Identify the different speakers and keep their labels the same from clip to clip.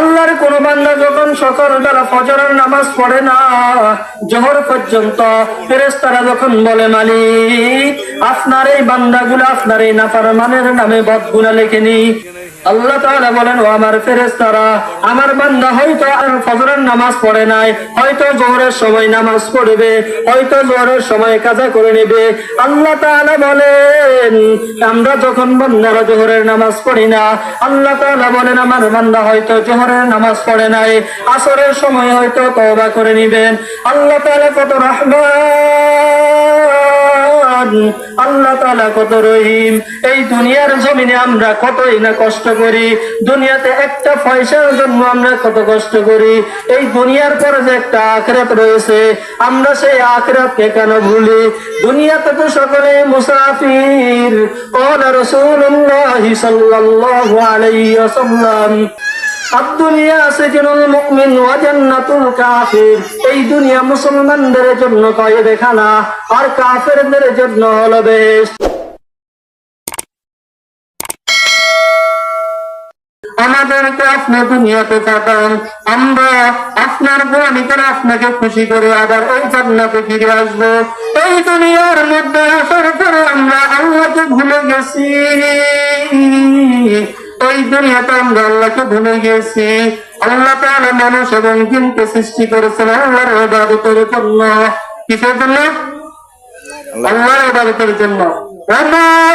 Speaker 1: আল্লাহর কোন বান্দা যখন সকালবেলা ফজরের নামাজ পড়ে না, জোহর পর্যন্ত, ফেরেশতারা যখন বলে মালিক আপনার এই বান্দাগুলো আপনার এই নাফরমানের নামে বদগুনাহ লেখেনি, আল্লাহ তাআলা বলেন ও আমার ফেরেশতারা, আমার বান্দা হয়তো ফজরের নামাজ পড়ে নাই, হয়তো জোহরের সময় নামাজ পড়বে, হয়তো জোহরের সময় কাজা করে নেবে। আল্লাহ তাআলা বলেন আমরা যখন বান্দারা জোহরের নামাজ পড়ি না, আল্লাহ তাআলা বলেন আমার বান্দা হয়তো জোহরের নামাজ পড়ে নাই, আসরের সময় হয়তো তওবা করে নেবেন। আল্লাহ তাআলা কত রহমান, আল্লাহ তাআলা কত রহিম। এই দুনিয়ার জমিনে আমরা কতই না কষ্ট করি, দুনিয়াতে একটা পয়সার জন্য আমরা কত কষ্ট করি। এই দুনিয়ার পরে যে একটা আখিরাত রয়েছে, আমরা সেই আখিরাতকে কেন ভুলি? দুনিয়াতে তো সকলে মুসাফির। ক্বালা রাসূলুল্লাহ সাল্লাল্লাহু আলাইহি ওয়াসাল্লাম আদ-দুনিয়া সিজনুল মুমিন ওয়া জান্নাতুল কাফির। এই দুনিয়া মুসলমানদের জন্য কয়েদখানা, আর কাফেরদের জন্য হলো বেহেশত। আমাদেরকে আপনি দুনিয়াতে পাঠান, আমরা আপনার গোলামি করে আপনাকে খুশি করে আবার ওই জান্নাতে ফিরে আসবো। এই দুনিয়ার মধ্যে আসার পরে আমরা আল্লাহকে ভুলে গেছি, এই দুনিয়াতে আমরা আল্লাহকে ভুলে গেছি। আল্লাহ তাআলা মানুষ এবং জিনকে সৃষ্টি করেছেন আল্লাহর ইবাদতের জন্য। কিসের জন্য? আল্লাহর ইবাদতের জন্য। ওয়া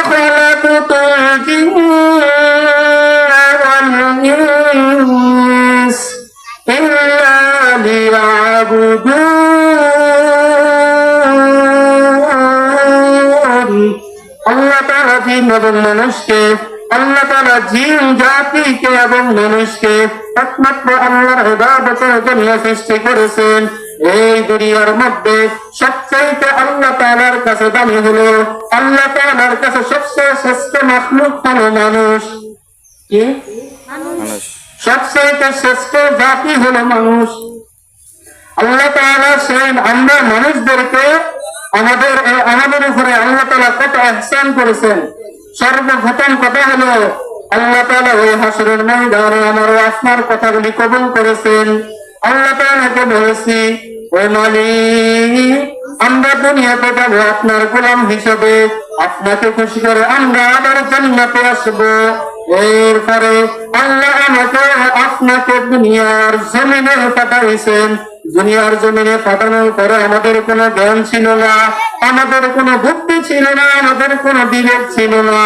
Speaker 1: খালাকুতুল জিন্না ওয়াল ইনস ইল্লা লিয়াবুদুন। আল্লাহ তাআলা জিন এবং মানুষকে, আল্লাহ তাআলা জিন জাতিকে এবং মানুষকে একমাত্র আল্লাহর ইবাদতের জন্য সৃষ্টি করেছেন। এই দুনিয়ার মধ্যে সবচেয়ে আল্লাহ তাআলার কাছে দামি হলো, আল্লাহ তাআলার কাছে সবচেয়ে শ্রেষ্ঠ মাখলুক হলো মানুষ। কি? মানুষ। সবচেয়ে শ্রেষ্ঠ জাতি হলো মানুষ। আল্লাহ তাআলা সেই আমরা মানুষদেরকে আমাদের উপরে আল্লাহ তাআলা কত ইহসান করেছেন। সর্বপ্রথম কথা হলো আল্লাহ তাআলা ওই হাসরের ময়দানে আমার আপনার কথাগুলি কবুল করেছেন। আল্লাহ তাআলাকে বলেছি ও মালিক আমরা দুনিয়াতে যাবো আপনার গোলাম হিসেবে, আপনাকে খুশি করে আমরা আবার জান্নাতে আসবো। এরপরে আল্লাহ আমাকে আপনাকে দুনিয়ার জমিনে পাঠাইছেন। দুনিয়ার জমিনে পাঠানোর পরে আমাদের কোনো জ্ঞান ছিল না, আমাদের কোনো বুদ্ধি ছিল না, আমাদের কোনো বিবেক ছিল না।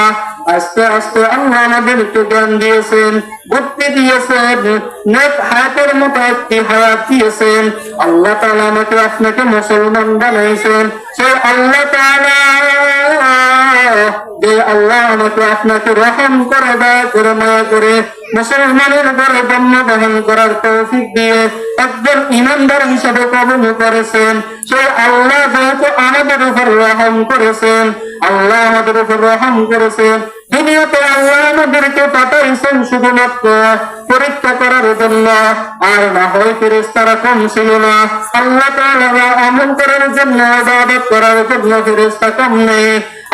Speaker 1: আস্তে আস্তে আল্লাহ আমাদেরকে জ্ঞান দিয়েছেন, বুদ্ধি দিয়েছেন, নেক হায়াতের মতো একটি হায়াত দিয়েছেন। আল্লাহ তাআলা আমাকে আপনাকে মুসলমান বানাইছেন। সেই আল্লাহ তাআলা যে আল্লাহ আমাকে আপনাকে রহম করে, দয়া করে, মায়া করে মুসলমানের ঘরে জন্মগ্রহণ করার তৌফিক দিয়ে একজন ইমানদার হিসেবে কবুল করেছেন, সেই আল্লাহ যেহেতু আমাদের উপর রহম করেছেন, আল্লাহ আমাদের উপর রহম করেছেন, দুনিয়াতে আল্লাহ আমাদেরকে পাঠাইছেন শুধুমাত্র পরীক্ষা করার জন্য। আর না হয় ফেরেশতারা কম ছিল না, আল্লাহ তাআলা আমল করার জন্য, ইবাদত করার জন্য ফেরেশতা কম নেই।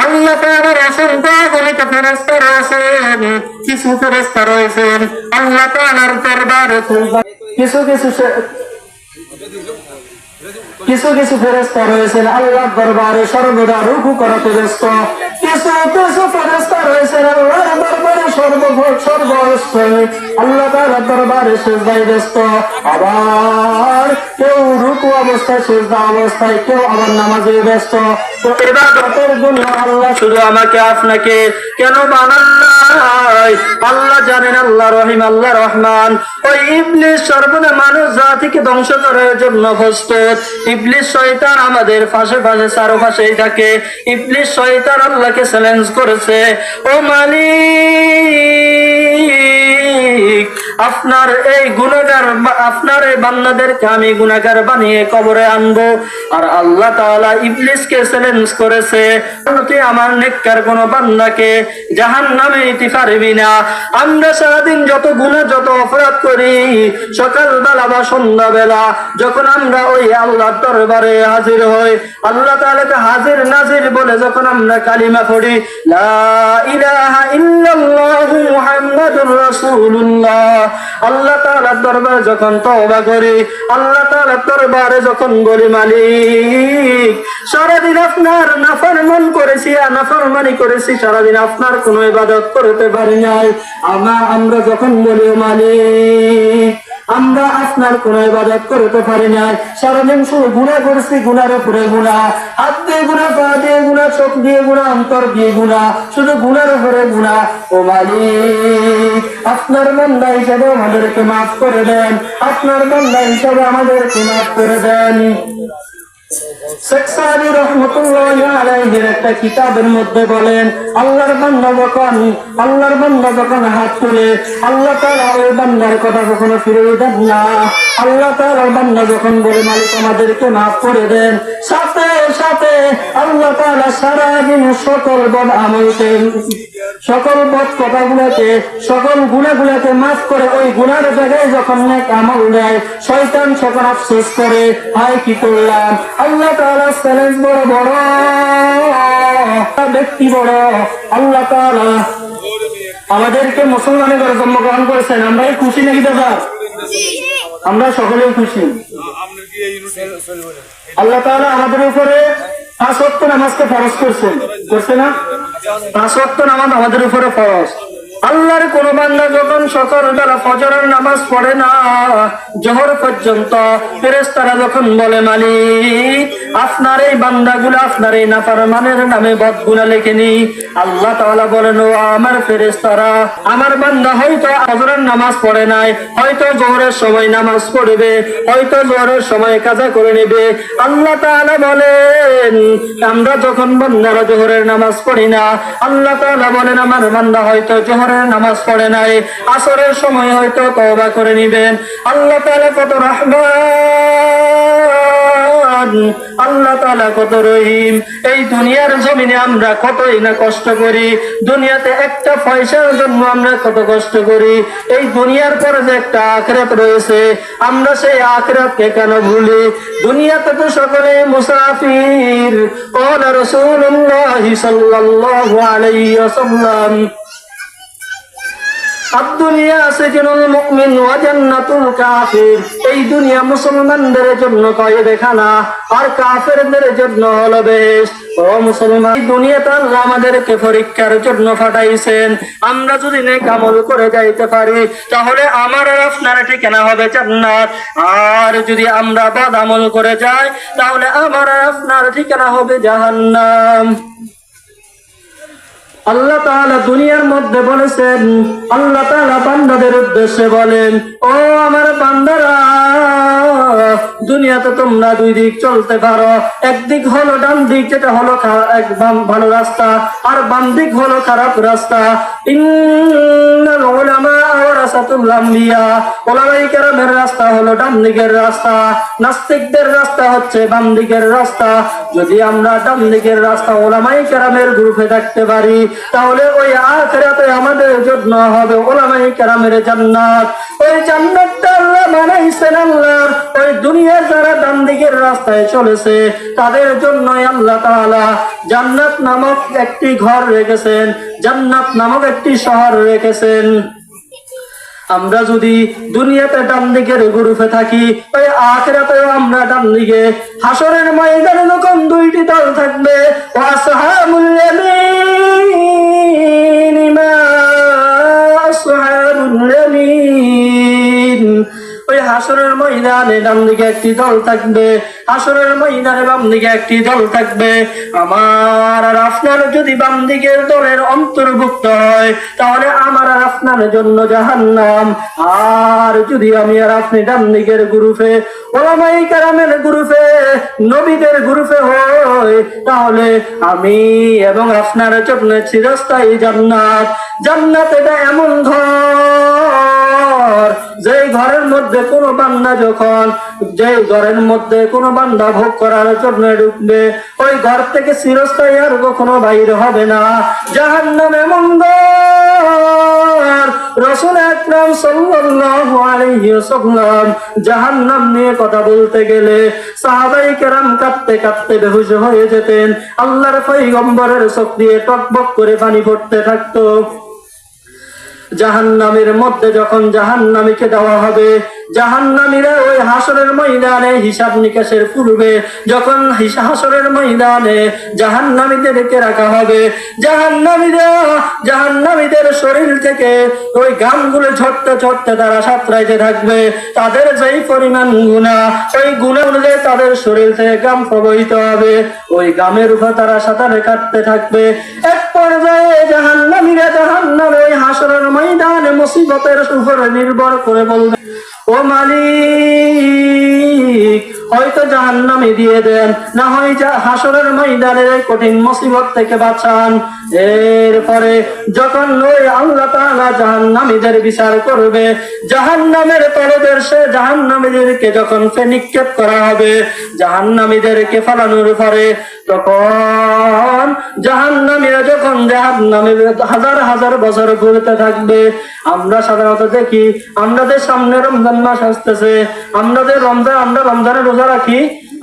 Speaker 1: আল্লাহ তাআলার অসংখ্য গণিত ফেরেশতা রয়েছেন, কিছু ফেরেশতা রয়েছেন আল্লাহ তাআলার দরবারে, কিছু কিছু ফেরেশতা রয়েছেন আল্লাহর দরবারে সর্বদা রুকু করাতে ব্যস্ত, কিছু কিছু ফেরেশতা রয়েছেন আল্লাহর দরবারে সর্বস্তরে আল্লাহ তাআলার দরবারে সিজদায় ব্যস্ত। আবার কেউ রুকু অবস্থায়, সিজদা অবস্থায়, কেউ আবার নামাজে ব্যস্ত। তো ইবাদতের জন্য আল্লাহ শুধু আমাকে আপনাকে কেন বানান নাই? আল্লাহ জানেন, আল্লাহ রহিম, আল্লাহ রহমান। ওই ইবলিস সর্বদা মানুষ জাতিকে ধ্বংস করার জন্য প্রস্তুত। ইবলিস শয়তান আমাদের পাশে পাশে চারপাশেই থাকে। ইবলিস শয়তান আল্লাহকে চ্যালেঞ্জ করেছে, ও মালিক আপনার এই গুনাহগার, আপনার এই বান্দাদেরকে আমি গুনাহগার বানিয়ে কবরে আনবো। আর আল্লাহ তাআলা ইবলিসকে চ্যালেঞ্জ করেছে, তুই আমার নেককার কোন বান্দাকে জাহান্নামে নিতে পারবি না। আমরা সারাদিন যত গুনাহ, যত অপরাধ করি, সকালবেলা বা সন্ধ্যাবেলা যখন আমরা ওই আল্লাহর দরবারে হাজির হই, আল্লাহ তাআলাকে হাজির নাজির বলে যখন আমরা কালিমা পড়ি, লা ইলাহা ইল্লাল্লাহু মুহাম্মাদুর রাসূলুল্লাহ, আল্লাহ। আল্লাহ তাআলার দরবারে যখন তওবা করি, আল্লাহ তাআলার দরবারে যখন বলি মালিক সারাদিন আপনার নাফরমান করেছি, নাফরমানি করেছি, সারাদিন আপনার কোনো ইবাদত করতে পারি নাই, আমরা যখন বলি মালিক আমরা আপনার কোনো ইবাদত করতে পারি নাই, সারাদিন শুধু গুনাহ করেছি, গুনার উপরে গুনাহ, হাত দিয়ে গুনাহ, পা দিয়ে গুনাহ, চোখ দিয়ে গুনাহ, অন্তর দিয়ে গুনাহ, শুধু গুনার উপরে গুনাহ। ও মালিক আপনার বান্দা হিসেবে আমাদেরকে মাফ করে দেন, আপনার বান্দা হিসেবে আমাদেরকে মাফ করে দেন। শেখ সাদি রহমতুল্লাহি আলাইহির একটা কিতাবের মধ্যে বলেন, আল্লাহর বান্দা যখন হাত তুলে আল্লাহ তাআলা ওই বান্দার কথা কখনো ফিরিয়ে দেন না। আল্লাহ তাআলার বান্দা যখন বলে মালিক আমাদেরকে মাফ করে দেন, সাথে সাথে আল্লাহ তাআলা সারাদিন সকল বদ আমলকে, সকল বদ কথাগুলোকে, সকল গুনাহগুলোকে মাফ করে ওই গুনার জায়গায় যখন নেক আমল দেয়, শয়তান সকল আফসোস করে, হায় কি করলাম। আল্লাহ তাআলা চ্যালেঞ্জ বড় বড়, ব্যক্তি বড়। আল্লাহ তাআলা আমাদেরকে মুসলমানের ঘরে জন্মগ্রহণ করেছেন, আমরাই খুশি নাকি দাদা? আমরা সকলেই খুশি। আল্লাহ তাআলা আমাদের উপরে 5 ওয়াক্ত নামাজকে ফরজ করছেন, করছে না? 5 ওয়াক্ত নামাজ আমাদের উপরে ফরজ। আল্লাহর কোন বান্দা যখন সকালবেলা ফজরের নামাজ পড়ে না, জোহর পর্যন্ত, ফেরেশতারা যখন বলে মালিক আপনার এই বান্দাগুলো আপনার এই নাফরমানের নামে বদগুনাহ লেখেনি, আল্লাহ তাআলা বলেন ও আমার ফেরেশতারা, আমার বান্দা হয়তো ফজরের নামাজ পড়ে নাই, হয়তো জোহরের সময় নামাজ পড়বে, হয়তো জোহরের সময় কাজা করে নেবে। আল্লাহ তাআলা বলেন আমরা যখন বান্দারা জোহরের নামাজ পড়ি না, আল্লাহ তাআলা বলেন আমার বান্দা হয়তো জোহরের নামাজ পড়ে নাই, আসরের সময় হয়তো তওবা করে নেবেন। আল্লাহ তাআলা কত রহমান, আল্লাহ তাআলা কত রহিম। এই দুনিয়ার জমিনে আমরা কতই না কষ্ট করি, দুনিয়াতে একটা পয়সার জন্য আমরা কত কষ্ট করি। এই দুনিয়ার পরে যে একটা আখিরাত রয়েছে, আমরা সেই আখিরাতকে কেন ভুলি? দুনিয়াতে তো সকলেই মুসাফির। ক্বালা রাসূলুল্লাহ সাল্লাল্লাহু আলাইহি ওয়াসাল্লাম আদ-দুনিয়া সিজনুল মুমিন ওয়া জান্নাতুল কাফির। এই দুনিয়া মুসলমানদের জন্য কয়েদখানা আর কাফেরদের জন্য হলো বেহেশত। ও মুসলমান, এই দুনিয়াতে আল্লাহ আমাদেরকে পরীক্ষার জন্য পাঠাইছেন। আমরা যদি নেক আমল করে যাইতে পারি তাহলে আমার আর আপনার ঠিকানা হবে জান্নাত, আর যদি আমরা বদ আমল করে যাই তাহলে আমার আর আপনার ঠিকানা হবে জাহান্নাম। আল্লাহ তাআলা দুনিয়ার মধ্যে বলেছেন, আল্লাহ তাআলা বান্দাদের উদ্দেশ্যে বলেন ও আমার বান্দারা, দুনিয়াতে তোমরা দুই দিক চলতে পারো, একদিক হলো ডান দিক যেটা হলো ভালো রাস্তা, আর বাম দিক হলো খারাপ রাস্তা। ইন্নাল উলামা ওয়ারাসাতুল আমবিয়া, উলামায়ে কেরামের রাস্তা হলো ডান দিকের রাস্তা, নাস্তিকদের রাস্তা হচ্ছে বাম দিকের রাস্তা। যদি আমরা ডান দিকের রাস্তা উলামায়ে কেরামের গ্রুপে থাকতে পারি তাহলে ওই আখিরাতে আমাদের জন্য হবে উলামায়ে কেরামের জান্নাত। ওই জান্নাতটা আল্লাহ বানাইছেন, আল্লাহ ওই দুনিয়ার যারা ডান দিকের রাস্তায় চলেছে তাদের জন্যই আল্লাহ তাআলা জান্নাত নামক একটি ঘর রেখেছেন, জান্নাত নামক একটি শহর রেখেছেন। আমরা যদি দুনিয়াতে ডান দিকের গ্রুপে থাকি, ওই আখিরাতেও আমরা ডান দিকে। হাসরের ময়দানে যখন দুইটি দল থাকবে, আসহাবুল ইয়ামিন মা আসহাবুল ইয়ামিন, ওই হাসরের ময়দানে ডান দিকে একটি দল থাকবে, হাসরের ময়দানে বাম দিকে একটি দল থাকবে। আমার আর আপনার যদি বাম দিকের দলের অন্তর্ভুক্ত হয় তাহলে আমার আর আপনার জন্য জাহান্নাম, আর যদি আমি আর আপনি ডান দিকের গ্রুপে, উলামায়ে কেরামের গ্রুপে, নবীদের গ্রুপে হই তাহলে আমি এবং আপনার জন্য চিরস্থায়ী জান্নাত। জান্নাত এটা এমন ঘর, যে ঘরের মধ্যে কোনো বান্দা যখন, যে ঘরের মধ্যে কোনো বান্দা ভোগ করার জন্য ঢুকবে, ওই ঘর থেকে চিরস্থায়ী আর কখনো বাইরে হবে না। জাহান্নাম এমন ঘর, রাসূল আকরাম সাল্লাল্লাহু আলাইহি ওয়াসাল্লাম জাহান্নাম নিয়ে কথা বলতে গেলে সাহাবায়ে কেরাম কাঁদতে কাঁদতে বেহুশ হয়ে যেতেন। আল্লাহর পয়গম্বরের চোখ দিয়ে টকবক করে পানি পড়তে থাকতো।
Speaker 2: জাহান্নামের মধ্যে যখন জাহান্নামীকে দেওয়া হবে, জাহান্নামীরা ওই হাসরের ময়দানে হিসাব নিকাশের পূর্বে যখন হাসরের ময়দানে জাহান্নামীদেরকে রাখা হবে, জাহান্নামীদের শরীর থেকে ওই গামগুলো ঝরতে ঝরতে তারা সাঁতরাইতে থাকবে। তাদের যেই পরিমাণ গুনাহ, ওই গুনাহ অনুযায়ী তাদের শরীর থেকে গাম প্রবাহিত হবে। ওই গামের উপর তারা সাঁতারে কাটতে থাকবে। এক পর্যায়ে জাহান্নামীরা জাহান্নামে ওই হাসরের ময়দানে মুসিবতের উপরে নির্ভর করে বলবে, ও মালিক, হয়তো জাহান্নামে দিয়ে দেন, না হয় হাসরের ময়দানের এই কঠিন মুসিবত থেকে বাঁচান। এরপরে যখন ওই আল্লাহ তাআলা জাহান্নামীদের বিচার করবে, জাহান্নামের তলদেশে জাহান্নামীদেরকে যখন নিক্ষেপ করা হবে, জাহান্নামীদেরকে ফালানোর পরে তখন জাহান্নামীরা যখন জাহান্নামে হাজার হাজার বছর ঘুরতে থাকবে। আমরা সাধারণত দেখি, আমাদের সামনে রমজান মাস আসতেছে, আমরা রমজানের রোজা রাখি,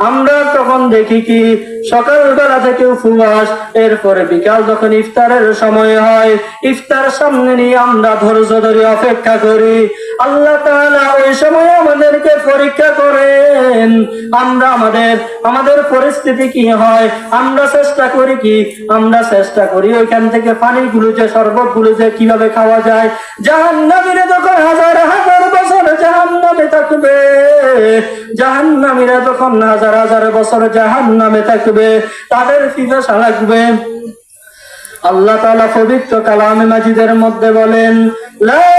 Speaker 2: আমরা তখন দেখি কি সকালবেলা থেকে উপবাস, এরপরে বিকাল যখন ইফতারের সময় হয়, ইফতার সামনে নিয়ে আমরা ধৈর্য ধরে অপেক্ষা করি। আল্লাহ তাআলা ওই সময় আমাদেরকে পরীক্ষা করেন, আমরা আমাদের পরিস্থিতি কি হয়। আমরা চেষ্টা করি ওইখান থেকে পানিগুলো যে শরবতগুলো যে কিভাবে খাওয়া যায়। জাহান্নামীরা যখন হাজার হাজার বছর জাহান্নামে থাকবে, জাহান্নামীরা যখন হাজার হাজার বছর জাহান্নামে থাকবে, তাদের পিপাসা লাগবে। আল্লাহ তাআলা পবিত্র কালামে মাজিদের মধ্যে বলেন, লা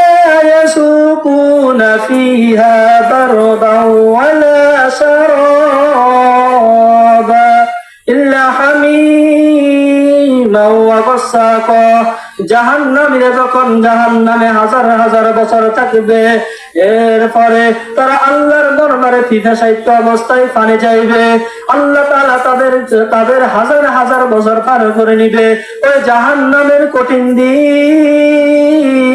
Speaker 2: ইয়াসুকুনা ফিহা বারদাও ওয়ালা শারাবা ইল্লা হামিমা ওয়া গাসসাকা। জাহান্নামীরা যখন জাহান্নামে হাজার হাজার বছর থাকবে, এরপরে তারা আল্লাহর দরবারে পিপাসায়িত অবস্থায় পানি চাইবে। আল্লাহ তাআলা তাদের হাজার হাজার বছর পার করে নিবে। ওই জাহান্নামের কঠিন দিন